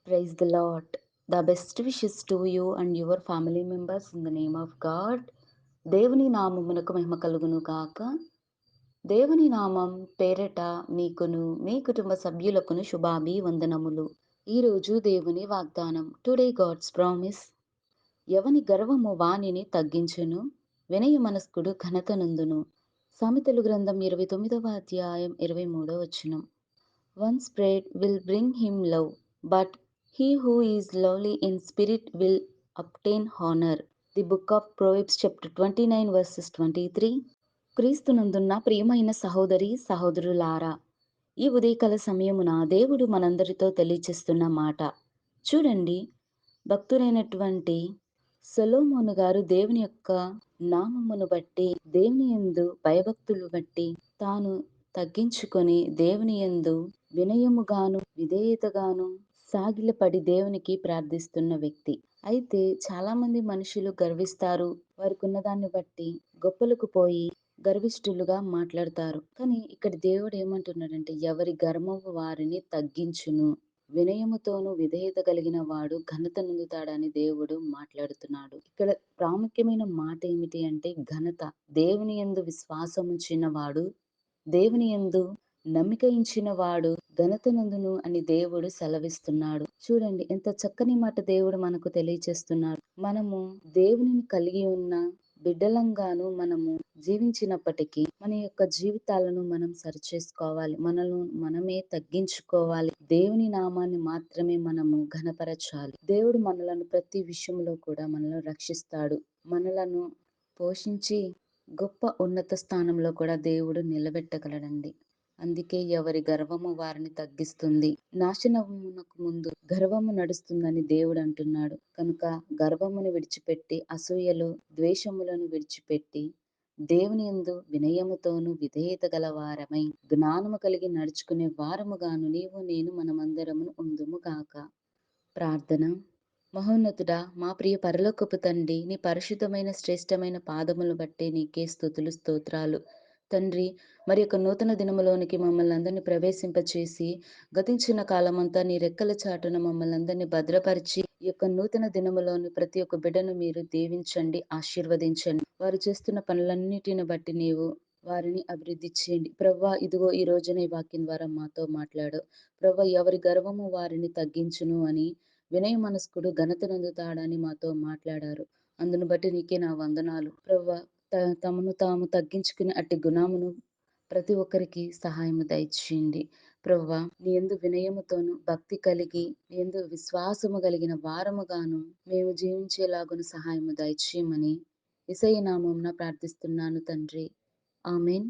Praise the Lord. The best wishes to you and your family members in the name of God. దేవుని నామమునకు మహిమ కలుగును గాక. దేవుని నామం పేరట మీకును మీ కుటుంబ సభ్యులకును శుభాభివందనములు. ఈరోజు దేవుని వాగ్దానం. Today God's promise. ఎవని గర్వము వానిని తగ్గించును, వినయ మనస్కుడు ఘనత నందును. సామెతలు గ్రంథం 29వ అధ్యాయం 23వ వచనం. One's pride will bring him love, but he who is lowly in spirit will obtain honor. The book of Proverbs chapter 29 verses 23. క్రీస్తునందున్న ప్రియమైన సహోదరి సహోదరులారా, ఈ ఉదయకాల సమయమున దేవుడు మనందరితో తెలియచేస్తున్న మాట చూడండి. భక్తుడైనటువంటి సొలొమోను గారు దేవుని యొక్క నామమును బట్టి, దేవుని యందు భయభక్తులు బట్టి తాను తగ్గించుకొని దేవుని యందు వినయముగాను విధేయతగాను సాగిలపడి దేవునికి ప్రార్థిస్తున్న వ్యక్తి. అయితే చాలా మంది మనుషులు గర్విస్తారు. వారికి ఉన్నదాన్ని బట్టి గొప్పలకు పోయి గర్విష్ఠులుగా మాట్లాడతారు. కానీ ఇక్కడ దేవుడు ఏమంటున్నాడంటే, ఎవరి గర్వము వారిని తగ్గించును, వినయముతోను విధేయత కలిగిన వాడు ఘనత నొందుతాడని దేవుడు మాట్లాడుతున్నాడు. ఇక్కడ ప్రాముఖ్యమైన మాట ఏమిటి అంటే ఘనత. దేవుని యందు విశ్వాసముంచిన వాడు, దేవుని యందు నమ్మిక ఉంచిన వాడు ఘనత నందును అని దేవుడు సెలవిస్తున్నాడు. చూడండి ఎంత చక్కని మాట దేవుడు మనకు తెలియచేస్తున్నాడు. మనము దేవునిని కలిగి ఉన్న బిడ్డలంగాను మనము జీవించినప్పటికీ మన యొక్క జీవితాలను మనం సరిచేసుకోవాలి. మనల్ని మనమే తగ్గించుకోవాలి. దేవుని నామాన్ని మాత్రమే మనము ఘనపరచాలి. దేవుడు మనలను ప్రతి విషయంలో కూడా మనల్ని రక్షిస్తాడు. మనలను పోషించి గొప్ప ఉన్నత స్థానంలో కూడా దేవుడు నిలబెట్టగలడండి. అందుకే ఎవరి గర్వము వారిని తగ్గిస్తుంది. నాశనమునకు ముందు గర్వము నడుస్తుందని దేవుడు అంటున్నాడు. కనుక గర్వమును విడిచిపెట్టి, అసూయలు ద్వేషములను విడిచిపెట్టి, దేవుని యందు వినయముతోను విధేయత గల వారమై జ్ఞానము కలిగి నడుచుకునే వారముగాను నీవు నేను మనమందరము ఉందుము గాక. ప్రార్థన. మహోన్నతుడా, మా ప్రియ పరలోకపు తండ్రి, నీ పరిశుద్ధమైన శ్రేష్టమైన పాదములు బట్టి నీకే స్తుతులు స్తోత్రాలు తండ్రి. మరి యొక్క నూతన దినములోనికి మమ్మల్ని అందరినీ ప్రవేశింపచేసి గతించిన కాలమంతా నీ రెక్కల చాటున మమ్మల్ని అందరినీ భద్రపరిచి ఈ యొక్క నూతన దినములోని ప్రతి ఒక్క బిడ్డను మీరు దీవించండి, ఆశీర్వదించండి. వారు చేస్తున్న పనులన్నిటిని బట్టి నీవు వారిని అభివృద్ధి చేయండి ప్రవ్వా. ఇదిగో ఈ రోజున ఈ వాక్యం ద్వారా మాతో మాట్లాడు ప్రవ్వా. ఎవరి గర్వము వారిని తగ్గించును అని, వినయ మనస్కుడు ఘనత నొందుతాడని మాతో మాట్లాడారు. అందును బట్టి నీకే నా వందనాలు ప్రవ్వా. తమను తాము తగ్గించుకుని అట్టి గుణమును ప్రతి ఒక్కరికి సహాయము దయచేయండి ప్రవ్వా. నీ యందు వినయముతోను భక్తి కలిగి, నీ యందు విశ్వాసము కలిగిన వారముగాను మేము జీవించేలాగున సహాయము దయచేయమని యేసయ్య నామమున ప్రార్థిస్తున్నాను తండ్రి. ఆమేన్.